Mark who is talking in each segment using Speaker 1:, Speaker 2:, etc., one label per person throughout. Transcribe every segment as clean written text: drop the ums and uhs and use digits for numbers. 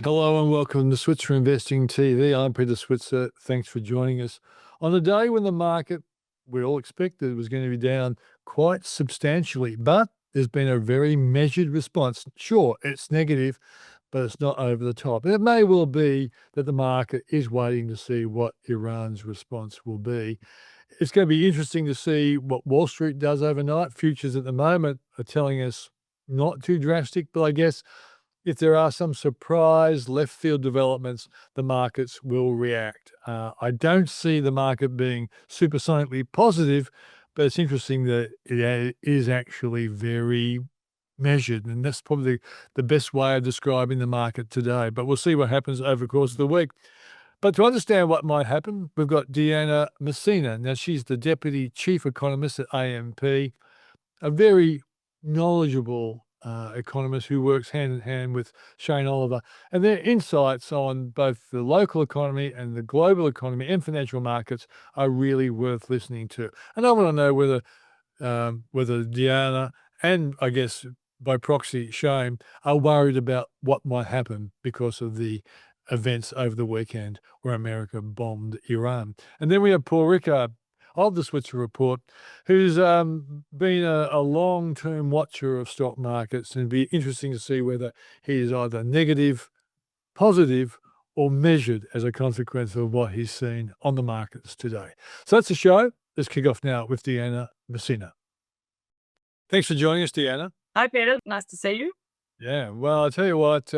Speaker 1: Hello and welcome to Switzer Investing TV. I'm Peter Switzer. Thanks for joining us on a day when the market, we all expected, was going to be down quite substantially, but there's been a very measured response. Sure, it's negative, but it's not over the top. And it may well be that the market is waiting to see what Iran's response will be. It's going to be interesting to see what Wall Street does overnight. Futures at the moment are telling us not too drastic, but I guess if there are some surprise left field developments, the markets will react. I don't see the market being supersonically positive, but it's interesting that it is actually very measured, and that's probably the best way of describing the market today. But we'll see what happens over the course of the week. But to understand what might happen, we've got Deanna Mousina. Now, she's the Deputy Chief Economist at AMP, a very knowledgeable economist who works hand in hand with Shane Oliver, and their insights on both the local economy and the global economy and financial markets are really worth listening to. And I want to know whether Deanna and I guess by proxy Shane are worried about what might happen because of the events over the weekend where America bombed Iran. And then we have Paul Rickard of the Switzer Report, who's been a long-term watcher of stock markets, and it'd be interesting to see whether he is either negative, positive, or measured as a consequence of what he's seen on the markets today. So that's the show. Let's kick off now with Deanna Mousina. Thanks for joining us, Deanna.
Speaker 2: Hi, Peter. Nice to see you.
Speaker 1: Yeah, well, I'll tell you what,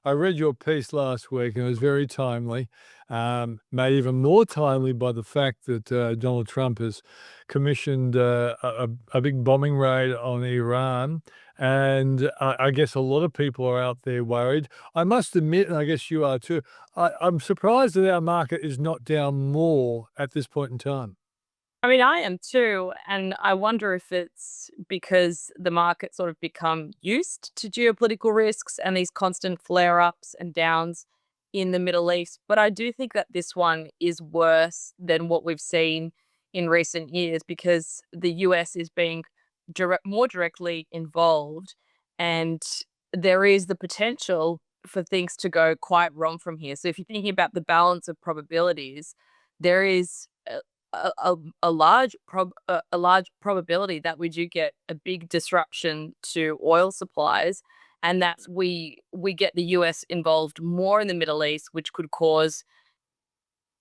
Speaker 1: I read your piece last week and it was very timely, made even more timely by the fact that Donald Trump has commissioned a big bombing raid on Iran. And I guess a lot of people are out there worried. I must admit, and I guess you are too, I'm surprised that our market is not down more at this point in time.
Speaker 2: I mean, I am too, and I wonder if it's because the market sort of become used to geopolitical risks and these constant flare-ups and downs in the Middle East. But I do think that this one is worse than what we've seen in recent years because the US is being more directly involved, and there is the potential for things to go quite wrong from here. So if you're thinking about the balance of probabilities, there is a large probability that we do get a big disruption to oil supplies, and that we get the US involved more in the Middle East, which could cause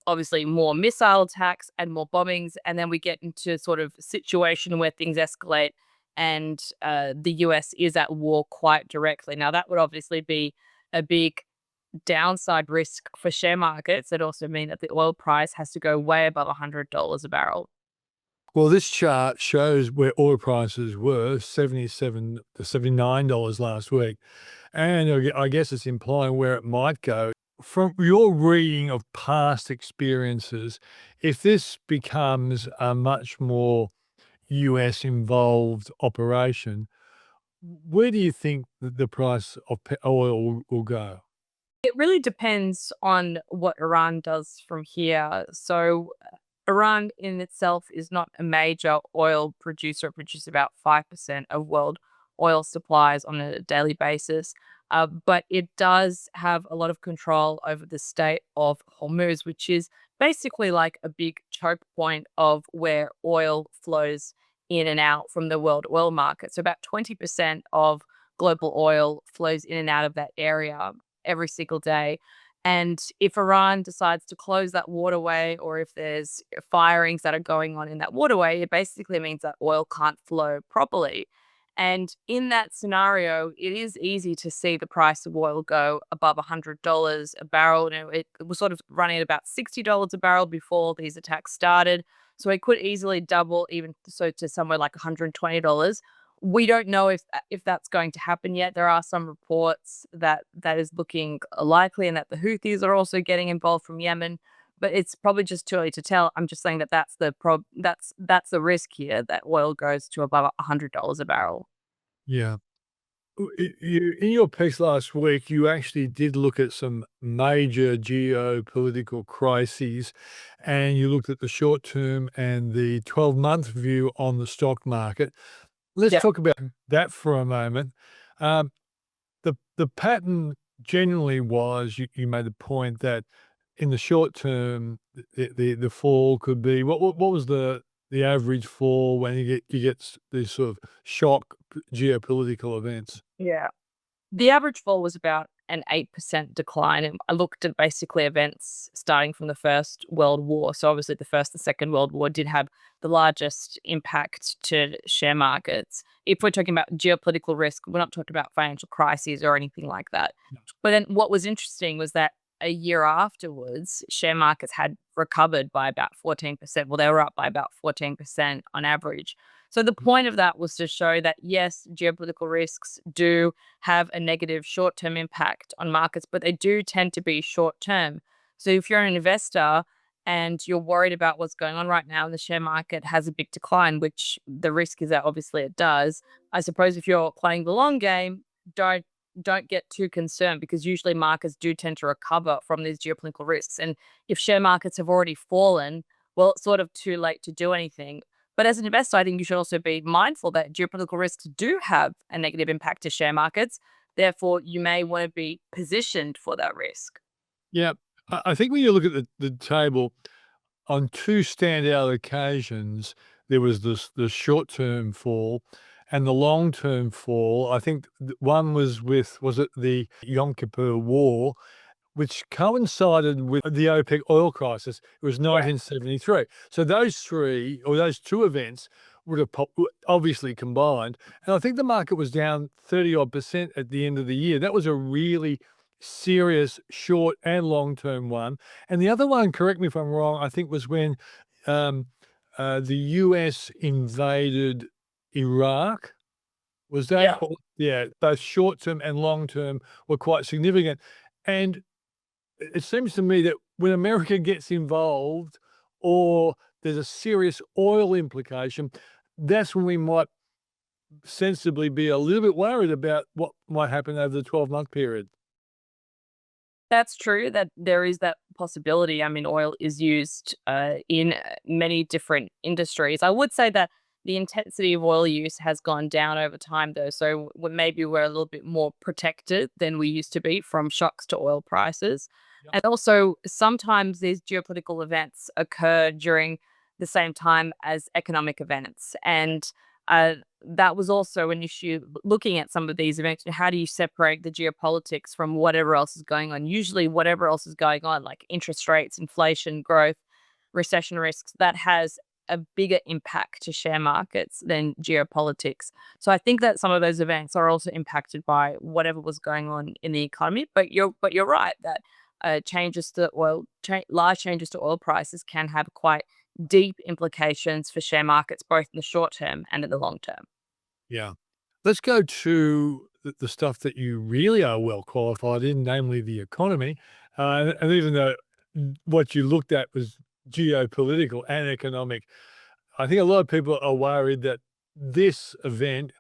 Speaker 2: obviously more missile attacks and more bombings, and then we get into sort of a situation where things escalate and the US is at war quite directly. Now that would obviously be a big downside risk for share markets. It also mean that the oil price has to go way above $100 a barrel.
Speaker 1: Well, this chart shows where oil prices were, $77 to $79 last week. And I guess it's implying where it might go. From your reading of past experiences, if this becomes a much more US involved operation, where do you think that the price of oil will go?
Speaker 2: It really depends on what Iran does from here. So Iran in itself is not a major oil producer. It produces about 5% of world oil supplies on a daily basis. But it does have a lot of control over the state of Hormuz, which is basically like a big choke point of where oil flows in and out from the world oil market. So about 20% of global oil flows in and out of that area every single day. And if Iran decides to close that waterway, or if there's firings that are going on in that waterway, it basically means that oil can't flow properly. And in that scenario, it is easy to see the price of oil go above $100 a barrel. You know, it was sort of running at about $60 a barrel before these attacks started. So it could easily double, even so, to somewhere like $120. We don't know if that's going to happen yet. There are some reports that is looking likely, and that the Houthis are also getting involved from Yemen, but it's probably just too early to tell. I'm just saying that that's the risk here, that oil goes to above $100 a barrel.
Speaker 1: Yeah. In your piece last week, you actually did look at some major geopolitical crises, and you looked at the short term and the 12-month view on the stock market. Let's
Speaker 2: Yeah.
Speaker 1: talk about that for a moment. The pattern generally was you made the point that in the short term, the fall could be what was the average fall when you get these sort of shock geopolitical events?
Speaker 2: Yeah. The average fall was about an 8% decline. And I looked at basically events starting from the First World War. So obviously the First and Second World War did have the largest impact to share markets. If we're talking about geopolitical risk, we're not talking about financial crises or anything like that. But then what was interesting was that a year afterwards, share markets had recovered by about 14%. Well, they were up by about 14% on average. So the point of that was to show that yes, geopolitical risks do have a negative short term impact on markets, but they do tend to be short term. So if you're an investor and you're worried about what's going on right now and the share market has a big decline, which the risk is that obviously it does, I suppose if you're playing the long game, don't don't get too concerned because usually markets do tend to recover from these geopolitical risks. And if share markets have already fallen, well, it's sort of too late to do anything. But as an investor, I think you should also be mindful that geopolitical risks do have a negative impact to share markets. Therefore, you may want to be positioned for that risk.
Speaker 1: Yeah. I think when you look at the table, on 2 standout occasions, there was the short-term fall and the long-term fall. I think one was it the Yom Kippur War, which coincided with the OPEC oil crisis. It was
Speaker 2: Yeah.
Speaker 1: 1973. So those 3 or those 2 events would have obviously combined, and I think the market was down 30 odd percent at the end of the year. That was a really serious short and long-term one, and the other one, correct me if I'm wrong, I think was when, um, the US invaded Iraq. Was that?
Speaker 2: Yeah.
Speaker 1: Yeah, both short-term and long-term were quite significant, and it seems to me that when America gets involved or there's a serious oil implication, that's when we might sensibly be a little bit worried about what might happen over the 12-month period.
Speaker 2: That's true that there is that possibility. I mean, oil is used in many different industries. I would say that the intensity of oil use has gone down over time, though. So maybe we're a little bit more protected than we used to be from shocks to oil prices.
Speaker 1: Yep.
Speaker 2: And also, sometimes these geopolitical events occur during the same time as economic events. And uh, that was also an issue looking at some of these events. How do you separate the geopolitics from whatever else is going on? Usually, whatever else is going on, like interest rates, inflation, growth, recession risks, that has a bigger impact to share markets than geopolitics. So I think that some of those events are also impacted by whatever was going on in the economy. But you're right that large changes to oil prices can have quite deep implications for share markets, both in the short term and in the long term.
Speaker 1: Yeah. Let's go to the stuff that you really are well qualified in, namely the economy. And even though what you looked at was geopolitical and economic, I think a lot of people are worried that this event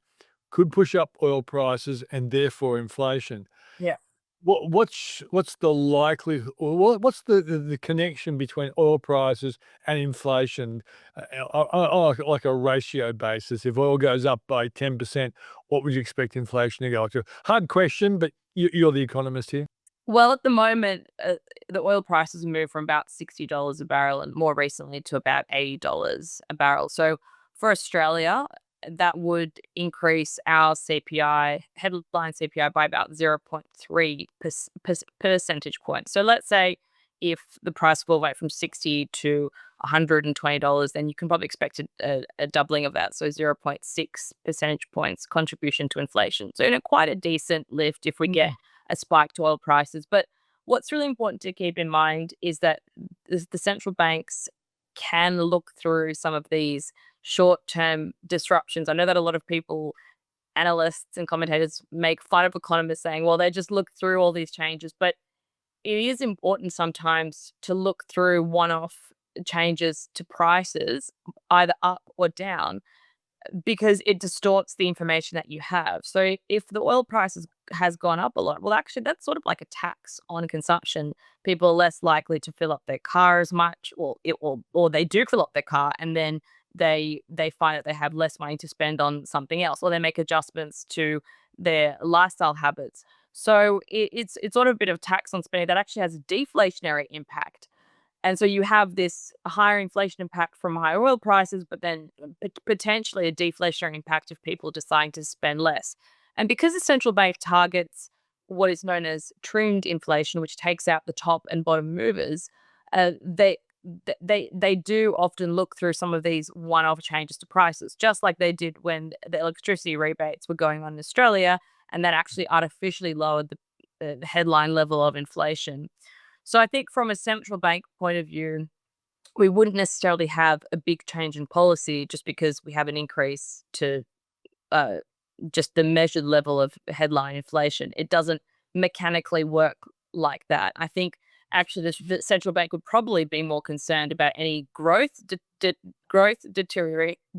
Speaker 1: could push up oil prices and therefore inflation.
Speaker 2: Yeah.
Speaker 1: What's the likelihood or what's the connection between oil prices and inflation, on like a ratio basis? If oil goes up by 10%, what would you expect inflation to go up to? Hard question, but you're the economist here.
Speaker 2: Well, at the moment, the oil prices moved from about $60 a barrel and more recently to about $80 a barrel. So for Australia, that would increase our CPI, headline CPI, by about 0.3 percentage points. So let's say if the price will went from 60 to $120, then you can probably expect a doubling of that. So 0.6 percentage points contribution to inflation. So, quite a decent lift if we get a spike to oil prices. But what's really important to keep in mind is that the central banks can look through some of these short term disruptions. I know that a lot of people, analysts and commentators, make fun of economists saying, well, they just look through all these changes. But it is important sometimes to look through one off changes to prices, either up or down, because it distorts the information that you have. So if the oil prices has gone up a lot, well, actually, that's sort of like a tax on consumption. People are less likely to fill up their car as much, or they do fill up their car, and then they find that they have less money to spend on something else, or they make adjustments to their lifestyle habits. So it's sort of a bit of tax on spending that actually has a deflationary impact. And so you have this higher inflation impact from higher oil prices, but then potentially a deflationary impact of people deciding to spend less. And because the central bank targets what is known as trimmed inflation, which takes out the top and bottom movers, uh, they they do often look through some of these one-off changes to prices, just like they did when the electricity rebates were going on in Australia, and that actually artificially lowered the headline level of inflation. So I think from a central bank point of view, we wouldn't necessarily have a big change in policy just because we have an increase to uh, just the measured level of headline inflation. It doesn't mechanically work like that. I think actually the central bank would probably be more concerned about any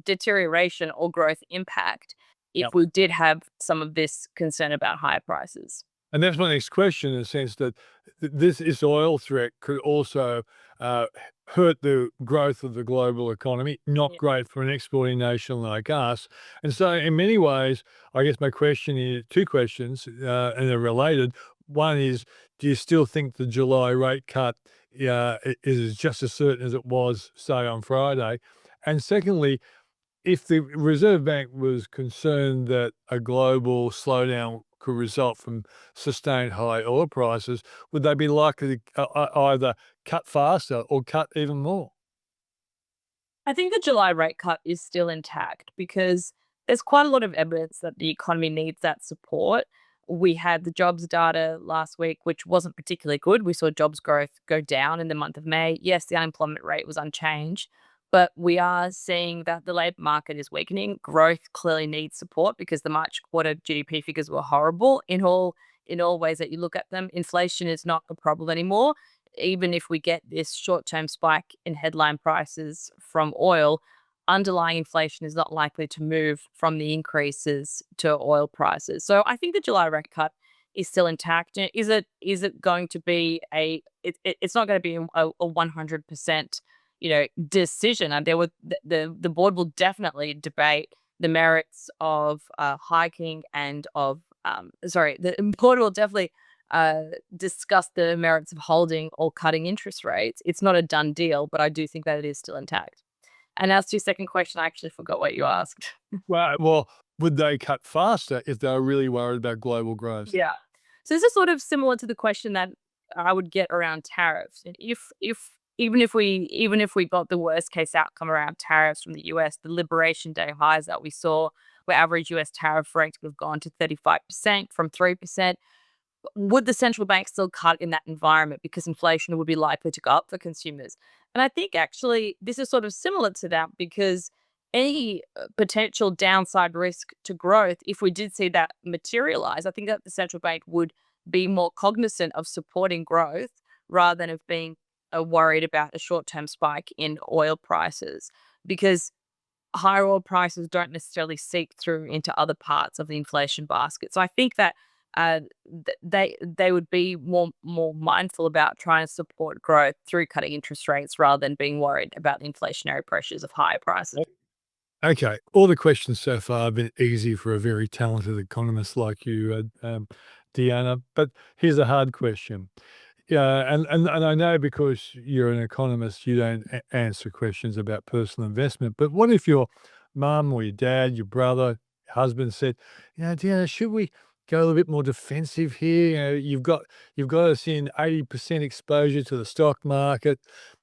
Speaker 2: deterioration or growth impact if
Speaker 1: Yep.
Speaker 2: we did have some of this concern about higher prices.
Speaker 1: And that's my next question in the sense that this oil threat could also uh, hurt the growth of the global economy, not
Speaker 2: Yeah.
Speaker 1: great for an exporting nation like us. And so, in many ways, I guess my question is two questions, and they're related. One is, do you still think the July rate cut is just as certain as it was, say, on Friday? And secondly, if the Reserve Bank was concerned that a global slowdown could result from sustained high oil prices, would they be likely to either cut faster or cut even more?
Speaker 2: I think the July rate cut is still intact because there's quite a lot of evidence that the economy needs that support. We had the jobs data last week, which wasn't particularly good. We saw jobs growth go down in the month of May. Yes, the unemployment rate was unchanged, but we are seeing that the labour market is weakening. Growth clearly needs support because the March quarter GDP figures were horrible in all ways that you look at them. Inflation is not a problem anymore. Even if we get this short-term spike in headline prices from oil, underlying inflation is not likely to move from the increases to oil prices. So I think the July rate cut is still intact. Is it going to be it's not going to be a 100% decision. And there would the board will definitely debate the merits of hiking and of sorry, the board will definitely discuss the merits of holding or cutting interest rates. It's not a done deal, but I do think that it is still intact. And as to your second question, I actually forgot what you asked.
Speaker 1: Well, would they cut faster if they were really worried about global growth?
Speaker 2: Yeah. So this is sort of similar to the question that I would get around tariffs. And if even if we got the worst case outcome around tariffs from the US, the Liberation Day highs that we saw, where average US tariff rates would have gone to 35% from 3%. Would the central bank still cut in that environment because inflation would be likely to go up for consumers? And I think actually this is sort of similar to that because any potential downside risk to growth, if we did see that materialize, I think that the central bank would be more cognizant of supporting growth rather than of being worried about a short term spike in oil prices because higher oil prices don't necessarily seep through into other parts of the inflation basket. So I think that uh, they would be more mindful about trying to support growth through cutting interest rates rather than being worried about the inflationary pressures of higher prices.
Speaker 1: Okay, all the questions so far have been easy for a very talented economist like you, Deanna. But here's a hard question. Yeah, and I know because you're an economist, you don't answer questions about personal investment. But what if your mum or your dad, your brother, husband said, Deanna, should we go a little bit more defensive here? You've got us in 80% exposure to the stock market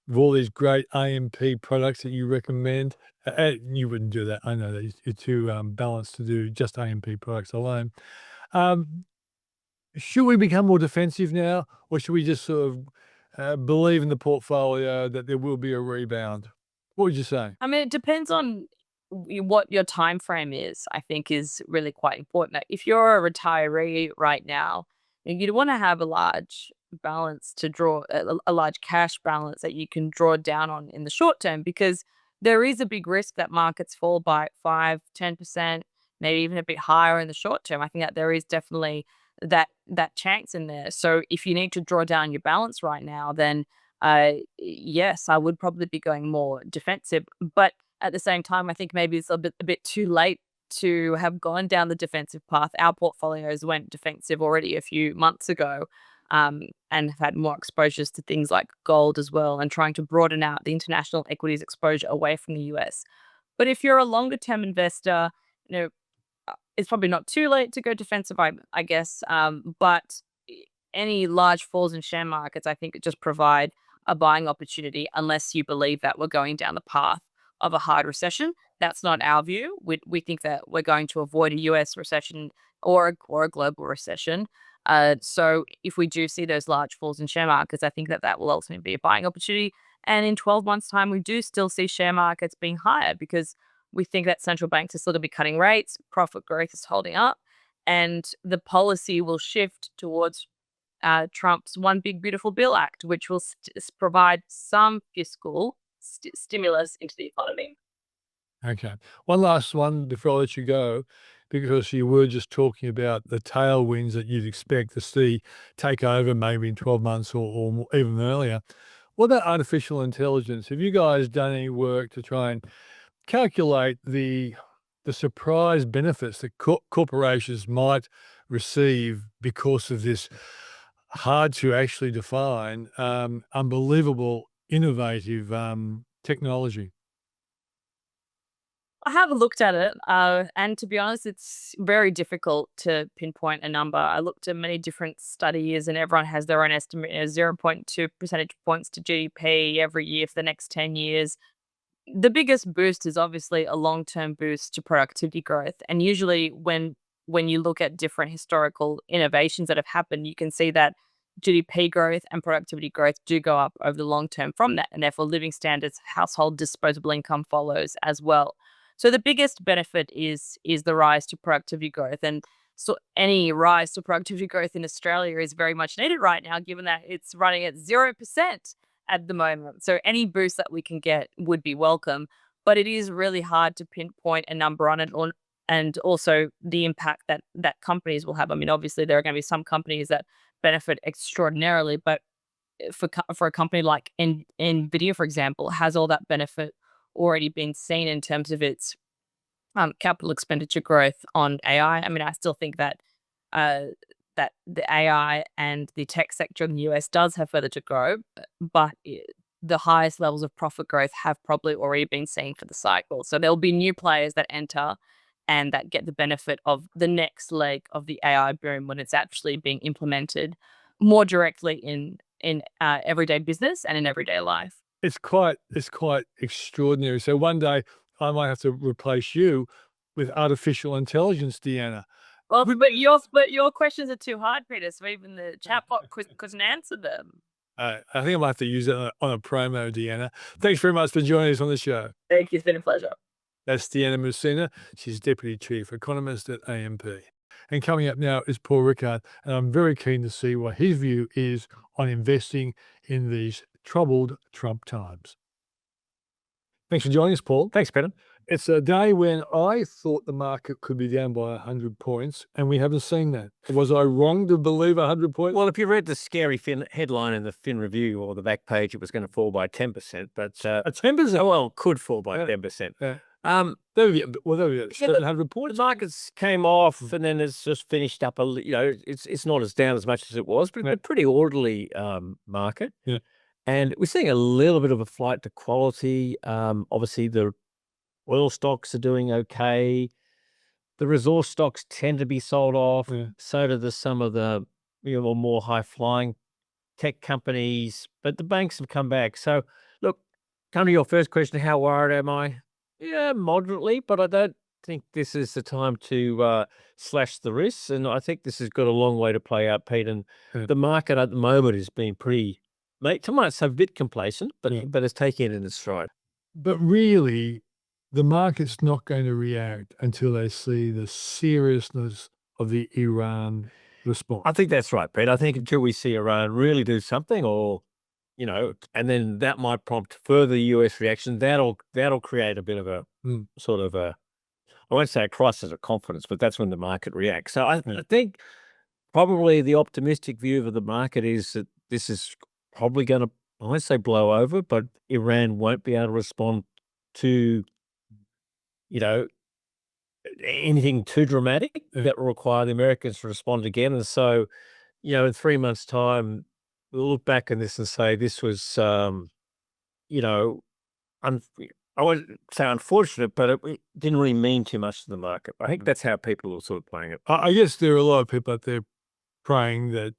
Speaker 1: with all these great AMP products that you recommend. You wouldn't do that. I know that you're too balanced to do just AMP products alone. Um, should we become more defensive now, or should we just sort of believe in the portfolio that there will be a rebound? What would you say?
Speaker 2: I mean, it depends on what your time frame is. I think is really quite important. Like, if you're a retiree right now, you'd want to have a large balance to draw a large cash balance that you can draw down on in the short term because there is a big risk that markets fall by 5, 10%, maybe even a bit higher in the short term. I think that there is definitely that chance in there. So if you need to draw down your balance right now, then yes, I would probably be going more defensive. But at the same time, I think maybe it's a bit too late to have gone down the defensive path. Our portfolios went defensive already a few months ago, and have had more exposures to things like gold as well, and trying to broaden out the international equities exposure away from the US. But if you're a longer term investor, you know, it's probably not too late to go defensive, I guess. But any large falls in share markets, I think, just provide a buying opportunity unless you believe that we're going down the path of a hard recession. That's not our view. We think that we're going to avoid a US recession or a global recession. So if we do see those large falls in share markets, I think that that will ultimately be a buying opportunity. And in 12 months' time, we do still see share markets being higher because we think that central banks are still going to be cutting rates, profit growth is holding up, and the policy will shift towards Trump's One Big Beautiful Bill Act, which will provide some fiscal stimulus into the economy.
Speaker 1: Okay. One last one before I let you go, because you were just talking about the tailwinds that you'd expect to see take over maybe in 12 months or even earlier. What about artificial intelligence? Have you guys done any work to try and calculate the surprise benefits that corporations might receive because of this hard to actually define, unbelievable, innovative technology?
Speaker 2: I have looked at it, and to be honest, it's very difficult to pinpoint a number. I looked at many different studies, and everyone has their own estimate. 0.2 percentage points to GDP every year for the next 10 years. The biggest boost is obviously a long-term boost to productivity growth. And usually when you look at different historical innovations that have happened, you can see that GDP growth and productivity growth do go up over the long term from that. And therefore living standards, household disposable income follows as well. So the biggest benefit is the rise to productivity growth. And so any rise to productivity growth in Australia is very much needed right now, given that it's running at 0% at the moment. So any boost that we can get would be welcome, but it is really hard to pinpoint a number on it, and also the impact that companies will have. I mean, obviously there are going to be some companies that benefit extraordinarily, but for a company like Nvidia, for example, has all that benefit already been seen in terms of its capital expenditure growth on AI. I mean, I still think that uh, that the AI and the tech sector in the US does have further to grow, but the highest levels of profit growth have probably already been seen for the cycle. So there'll be new players that enter and that get the benefit of the next leg of the AI boom when it's actually being implemented more directly in everyday business and in everyday life.
Speaker 1: It's quite extraordinary. So one day I might have to replace you with artificial intelligence, Deanna.
Speaker 2: Well, but your questions are too hard, Peter. So even the chatbot couldn't answer them.
Speaker 1: I think I might have to use it on a promo, Deanna. Thanks very much for joining us on the show.
Speaker 2: Thank you. It's been a pleasure.
Speaker 1: That's Deanna Mousina. She's Deputy Chief Economist at AMP. And coming up now is Paul Rickard, and I'm very keen to see what his view is on investing in these troubled Trump times. Thanks for joining us, Paul.
Speaker 3: Thanks, Peter.
Speaker 1: It's a day when I thought the market could be down by 100 points, and we haven't seen that. Was I wrong to believe 100 points?
Speaker 3: Well, if you read the scary Fin headline in the Fin Review or the back page, it was going to fall by 10%, but
Speaker 1: a 10%?
Speaker 3: well, could fall by 10%.
Speaker 1: Yeah.
Speaker 3: Um,
Speaker 1: There would be 700
Speaker 3: the
Speaker 1: points.
Speaker 3: markets came off, and then it's just finished up. It's not as down as much as it was, but
Speaker 1: Yeah.
Speaker 3: a pretty orderly market.
Speaker 1: Yeah.
Speaker 3: And we're seeing a little bit of a flight to quality. Obviously, the oil stocks are doing okay. The resource stocks tend to be sold off.
Speaker 1: Yeah.
Speaker 3: So do some of the more high flying tech companies, but the banks have come back. So look, come to your first question, how worried am I? Yeah, moderately, but I don't think this is the time to slash the risks. And I think this has got a long way to play out, Pete. And
Speaker 1: Yeah.
Speaker 3: the market at the moment has been pretty, to might say a bit complacent, but
Speaker 1: Yeah.
Speaker 3: but it's taking it in its stride.
Speaker 1: But really, the market's not going to react until they see the seriousness of the Iran response.
Speaker 3: I think that's right, Pete. I think until we see Iran really do something, or and then that might prompt further US reaction. That'll create a bit of a sort of a, I won't say a crisis of confidence, but that's when the market reacts. So I think probably the optimistic view of the market is that this is probably going to, I won't say blow over, but Iran won't be able to respond to, anything too dramatic that will require the Americans to respond again. And so, in 3 months' time, we'll look back on this and say this was, you know, un- I won't say unfortunate, but it didn't really mean too much to the market. I think that's how people are sort of playing it.
Speaker 1: I guess there are a lot of people out there praying that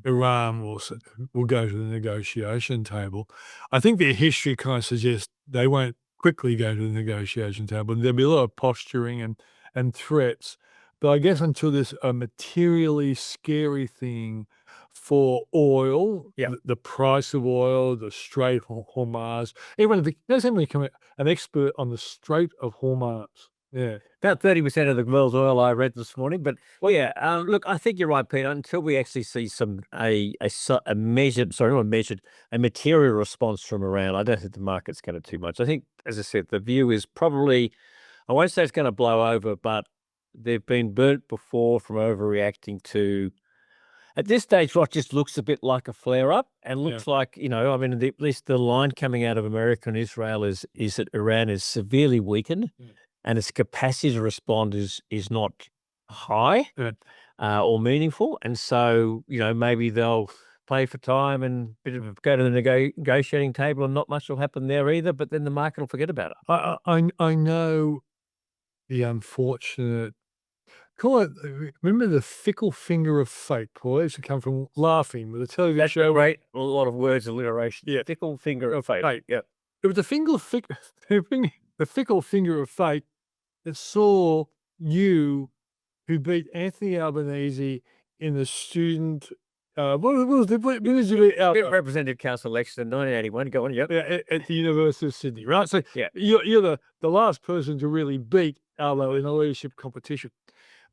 Speaker 1: Iran will go to the negotiation table. I think their history kind of suggests they won't quickly go to the negotiation table. There'll be a lot of posturing and threats. But I guess until there's a materially scary thing for oil, the price of oil, the Strait of Hormuz, there's even become an expert on the Strait of Hormuz. Yeah.
Speaker 3: About 30% of the world's oil I read this morning, but look, I think you're right, Peter. Until we actually see a material response from Iran, I don't think the market's going to do much. I think, as I said, the view is probably, I won't say it's going to blow over, but they've been burnt before from overreacting to, at this stage, what just looks a bit like a flare-up and looks like, at least the line coming out of America and Israel is that Iran is severely weakened. And its capacity to respond is not high or meaningful. And so, maybe they'll play for time and go to the negotiating table and not much will happen there either, but then the market will forget about it.
Speaker 1: I know the unfortunate, remember the fickle finger of fate, Paul? It used to come from Laughing with a television show.
Speaker 3: Right, a lot of words, alliteration. Yeah, fickle finger of fate. Yeah.
Speaker 1: It was the fickle finger of fate that saw you, who beat Anthony Albanese in the student,
Speaker 3: Representative Council election in 1981. Go on,
Speaker 1: at the University of Sydney, right? So you're the last person to really beat Albo in a leadership competition.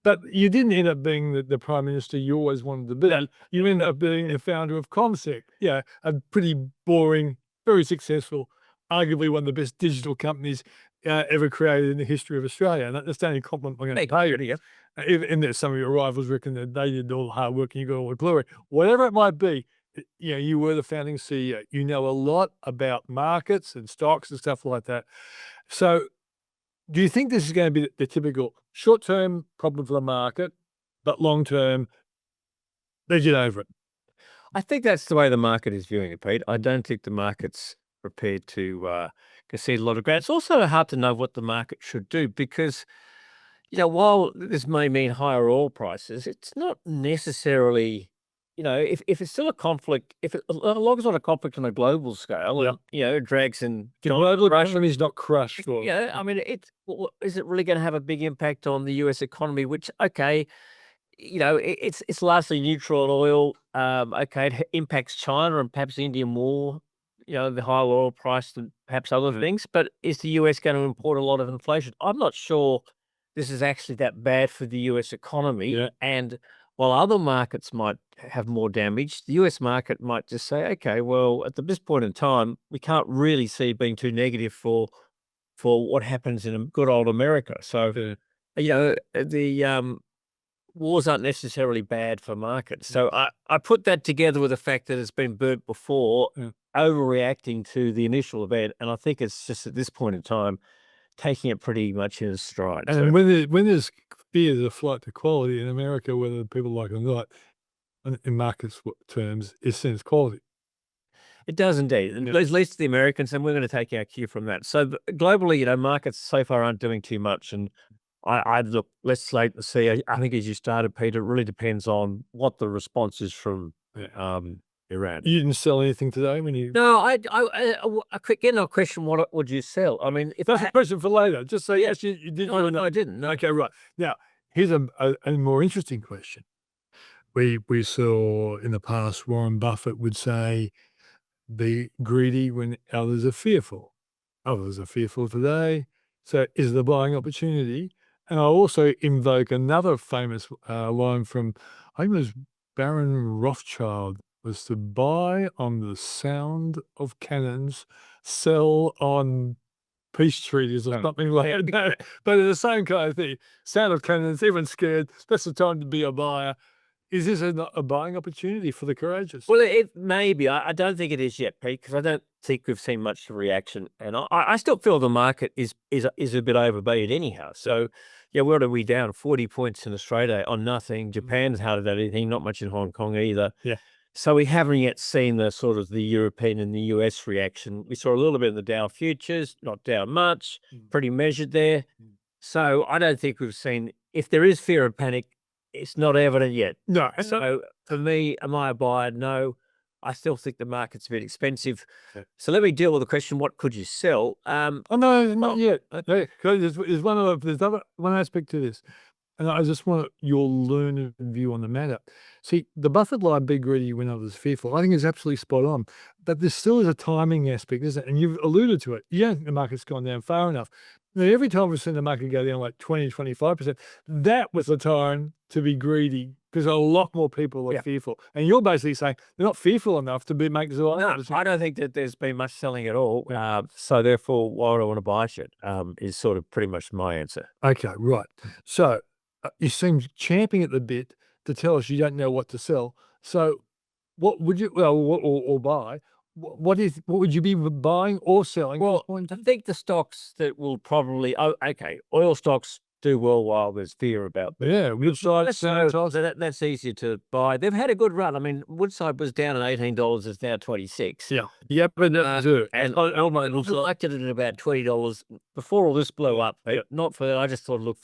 Speaker 1: But you didn't end up being the Prime Minister you always wanted to be. You ended up being the founder of ComSec, a pretty boring, very successful, arguably one of the best digital companies ever created in the history of Australia. And that's the only compliment I'm going to pay you. And there's some of your rivals reckon that they did all the hard work and you got all the glory. Whatever it might be, you were the founding CEO. You know a lot about markets and stocks and stuff like that. So do you think this is going to be the typical short-term problem for the market, but long-term, they get over it?
Speaker 3: I think that's the way the market is viewing it, Pete. I don't think the market's prepared to concede a lot of ground. It's also hard to know what the market should do because, while this may mean higher oil prices, it's not necessarily, if it's still a conflict, as long as it's not a conflict on a global scale, and, it drags in.
Speaker 1: Global economy is not crushed.
Speaker 3: Is it really going to have a big impact on the US economy? Which, it's largely neutral on oil. It impacts China and perhaps India more. The higher oil price than perhaps other things, but is the US going to import a lot of inflation? I'm not sure this is actually that bad for the US economy.
Speaker 1: Yeah.
Speaker 3: And while other markets might have more damage, the US market might just say, okay, well, at this point in time, we can't really see it being too negative for what happens in good old America. So, the wars aren't necessarily bad for markets. So I put that together with the fact that it's been burnt before, overreacting to the initial event. And I think it's just at this point in time, taking it pretty much in stride.
Speaker 1: And when there's fear of flight to quality in America, whether people like it or not, in markets terms, it sends quality.
Speaker 3: It does indeed. And at least the Americans, and we're going to take our cue from that. So globally, markets so far aren't doing too much. And I look, let's wait and see. I think as you started, Peter, it really depends on what the response is from Iran.
Speaker 1: You didn't sell anything today when you...
Speaker 3: No, a question, what would you sell? I mean, if
Speaker 1: that's a question for later. Just say, yes, you didn't.
Speaker 3: No, I didn't. No.
Speaker 1: Okay, right. Now, here's a more interesting question. We saw in the past Warren Buffett would say, be greedy when others are fearful. Others are fearful today. So is the buying opportunity? And I'll also invoke another famous line from, I think it was Baron Rothschild, was to buy on the sound of cannons, sell on peace treaties or something like that. No, but it's the same kind of thing. Sound of cannons, everyone's scared. That's the time to be a buyer. Is this a buying opportunity for the courageous?
Speaker 3: Well, it may be. I don't think it is yet, Pete, because I don't think we've seen much of a reaction, and I still feel the market is a bit overvalued anyhow. So, yeah, what are we down 40 points in Australia on nothing? Japan's hardly done anything, not much in Hong Kong either.
Speaker 1: Yeah.
Speaker 3: So we haven't yet seen the sort of the European and the US reaction. We saw a little bit in the Dow futures, not down much, pretty measured there. So I don't think we've seen, if there is fear of panic, it's not evident yet.
Speaker 1: No.
Speaker 3: So for me, am I a buyer? No. I still think the market's a bit expensive.
Speaker 1: Yeah.
Speaker 3: So let me deal with the question, what could you sell?
Speaker 1: Oh, no, not yet. Okay, 'cause there's one aspect to this. And I just want your learned view on the matter. See, the Buffett line, "Be greedy when others fearful," I think is absolutely spot on. But there still is a timing aspect, isn't it? And you've alluded to it. Yeah, the market's gone down far enough. Now, every time we've seen the market go down like 20, 25%, that was the time to be greedy because a lot more people are fearful. And you're basically saying they're not fearful enough to make the right
Speaker 3: No,
Speaker 1: decision.
Speaker 3: I don't think that there's been much selling at all. So therefore, why would I want to buy shit? Is sort of pretty much my answer.
Speaker 1: Okay, right. So you seem champing at the bit to tell us you don't know what to sell. So what would you, or buy? What would you be buying or selling?
Speaker 3: Well, I think the stocks that will probably, oil stocks do well while there's fear about them.
Speaker 1: Yeah, Woodside,
Speaker 3: So that's easier to buy. They've had a good run. I mean, Woodside was down at $18, it's now 26.
Speaker 1: Yeah, but
Speaker 3: And I liked it at about $20 before all this blew up. Not for, I just thought it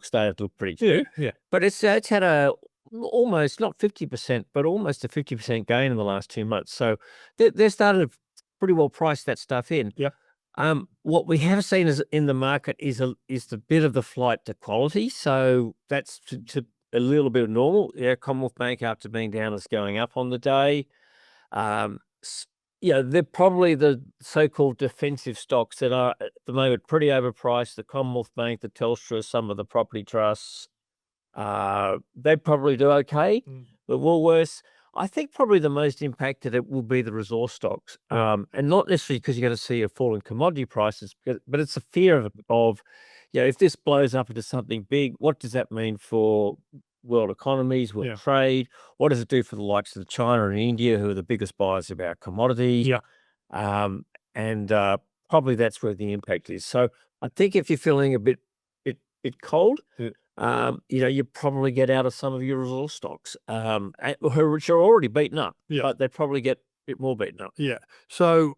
Speaker 3: started to look pretty cheap.
Speaker 1: yeah.
Speaker 3: But it's had a almost, not 50%, but almost a 50% gain in the last 2 months. So they're starting to pretty well price that stuff in.
Speaker 1: Yeah.
Speaker 3: What we have seen is in the market is the bit of the flight to quality. So that's to a little bit of normal. Yeah, Commonwealth Bank after being down is going up on the day. They're probably the so-called defensive stocks that are at the moment pretty overpriced. The Commonwealth Bank, the Telstra, some of the property trusts, they probably do okay. The Woolworths, I think probably the most impacted it will be the resource stocks. And not necessarily because you're going to see a fall in commodity prices, but it's a fear of, if this blows up into something big, what does that mean for world economies, world trade? What does it do for the likes of China and India, who are the biggest buyers of our commodities? Probably that's where the impact is. So I think if you're feeling a bit cold, you probably get out of some of your resource stocks, which are already beaten up, but they probably get a bit more beaten up.
Speaker 1: Yeah. So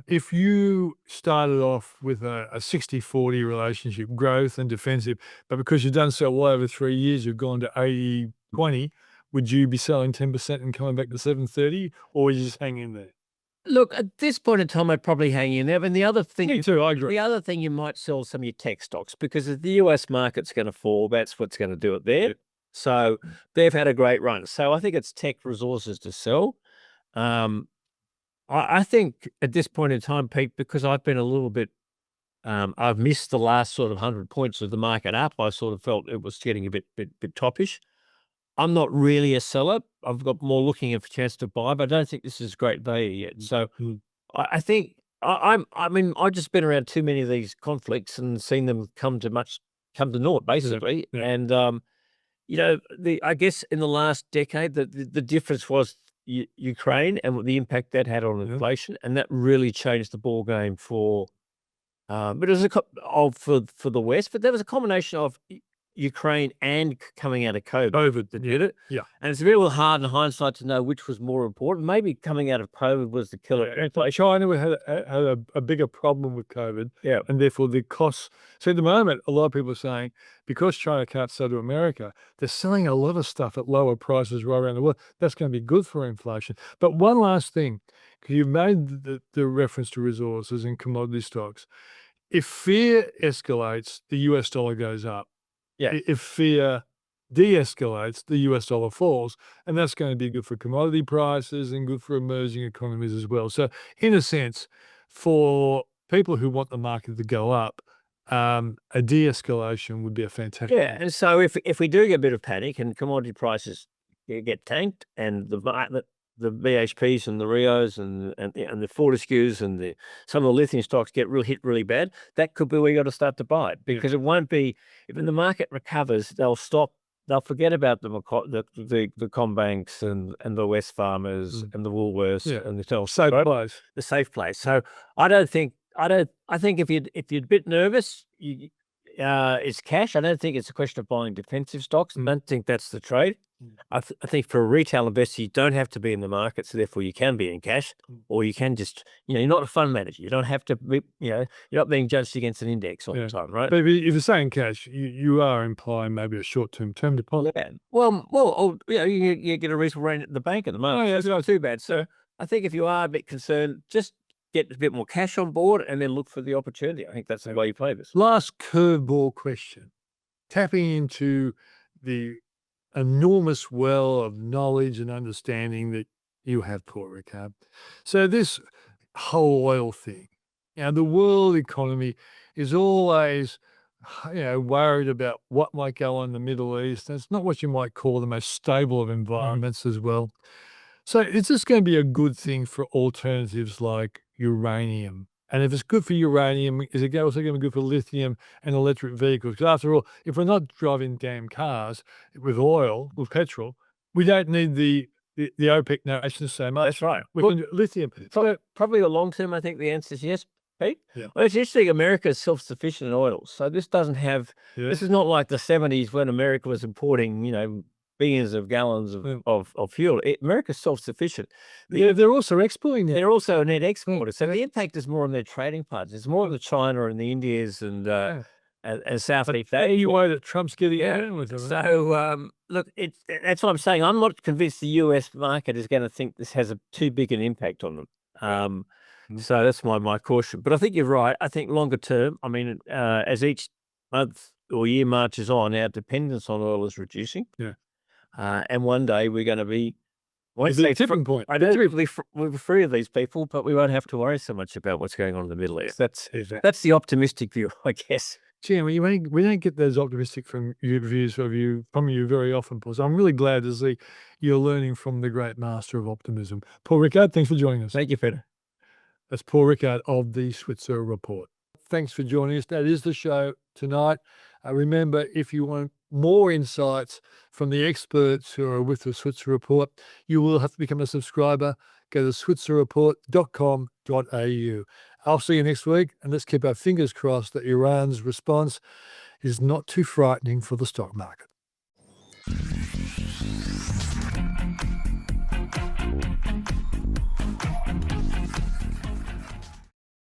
Speaker 1: if you started off with a 60-40 relationship, growth and defensive, but because you've done so well over 3 years, you've gone to 80-20, would you be selling 10% and coming back to 730, or would you just hang in there?
Speaker 3: Look, at this point in time, I'd probably hang in there. And the other thing,
Speaker 1: Me too, I agree.
Speaker 3: The other thing, you might sell some of your tech stocks because if the US market's going to fall, that's what's going to do it there. So they've had a great run. So I think it's tech resources to sell. I think at this point in time, Pete, because I've been a little bit, I've missed the last sort of 100 points of the market up. I sort of felt it was getting a bit toppish. I'm not really a seller. I've got more looking for a chance to buy, but I don't think this is great value yet. So I think I've just been around too many of these conflicts and seen them come to naught, basically. And I guess in the last decade, the difference was Ukraine and the impact that had on inflation, and that really changed the ball game for. But it was for the West, but there was a combination of Ukraine and coming out of COVID that did it.
Speaker 1: Yeah.
Speaker 3: And it's very hard in hindsight to know which was more important. Maybe coming out of COVID was the killer.
Speaker 1: China had a bigger problem with COVID.
Speaker 3: Yeah.
Speaker 1: And therefore the costs. So at the moment, a lot of people are saying because China can't sell to America, they're selling a lot of stuff at lower prices right around the world. That's going to be good for inflation. But one last thing, because you've made the reference to resources and commodity stocks. If fear escalates, the US dollar goes up.
Speaker 3: Yeah.
Speaker 1: If fear de-escalates, the US dollar falls, and that's going to be good for commodity prices and good for emerging economies as well. So in a sense, for people who want the market to go up, a de-escalation would be a fantastic
Speaker 3: Yeah. And so if we do get a bit of panic and commodity prices get tanked and the BHPs and the Rios and the Fortescues and some of the lithium stocks get hit really bad, that could be where you got to start to buy it, because it won't be, if the market recovers, they'll stop they'll forget about the Combanks and the Wesfarmers and the Woolworths and the Telstra,
Speaker 1: Safe
Speaker 3: right?
Speaker 1: place.
Speaker 3: The safe place. So I think if you're a bit nervous, it's cash. I don't think it's a question of buying defensive stocks. I don't think that's the trade. I think for a retail investor, you don't have to be in the market, so therefore you can be in cash, or you can just, you're not a fund manager. You don't have to be, you're not being judged against an index all the time, right?
Speaker 1: But if you're saying cash, you are implying maybe a short-term term deposit.
Speaker 3: Yeah. Well, you get a reasonable rate at the bank at the moment. It's not too bad. So I think if you are a bit concerned, just get a bit more cash on board and then look for the opportunity. I think that's the way you play this.
Speaker 1: Last curveball question. Tapping into the enormous well of knowledge and understanding that you have, Paul Rickard. So this whole oil thing, the world economy is always, worried about what might go on in the Middle East. And it's not what you might call the most stable of environments as well. So is this going to be a good thing for alternatives like uranium? And if it's good for uranium, is it also going to be good for lithium and electric vehicles? Because after all, if we're not driving damn cars with oil, with petrol, we don't need the OPEC nations so much.
Speaker 3: That's right.
Speaker 1: We can do lithium.
Speaker 3: Probably the long term, I think the answer is yes, Pete.
Speaker 1: Yeah.
Speaker 3: Well, it's interesting. America is self-sufficient in oil. So this doesn't have, this is not like the 70s when America was importing, billions of gallons of fuel. America's self-sufficient.
Speaker 1: They're also exporting now.
Speaker 3: They're also a net exporter. So the impact is more on their trading partners. It's more of the China and the Indias and Southeast Asia.
Speaker 1: Anyway, that Trump's getting out with it.
Speaker 3: So look, that's what I'm saying. I'm not convinced the US market is going to think this has too big an impact on them. So that's my caution. But I think you're right. I think longer term, as each month or year marches on, our dependence on oil is reducing.
Speaker 1: Yeah.
Speaker 3: And one day we're going to be,
Speaker 1: It's a tipping point.
Speaker 3: I don't think we're free of these people, but we won't have to worry so much about what's going on in the Middle East. That's the optimistic view, I guess.
Speaker 1: Gee, we don't get those optimistic views from you very often, Paul. So I'm really glad to see you're learning from the great master of optimism. Paul Rickard, thanks for joining us.
Speaker 3: Thank you, Peter.
Speaker 1: That's Paul Rickard of the Switzer Report. Thanks for joining us. That is the show tonight. Remember, if you want more insights from the experts who are with the Switzer Report, you will have to become a subscriber. Go to switzerreport.com.au. I'll see you next week, and let's keep our fingers crossed that Iran's response is not too frightening for the stock market.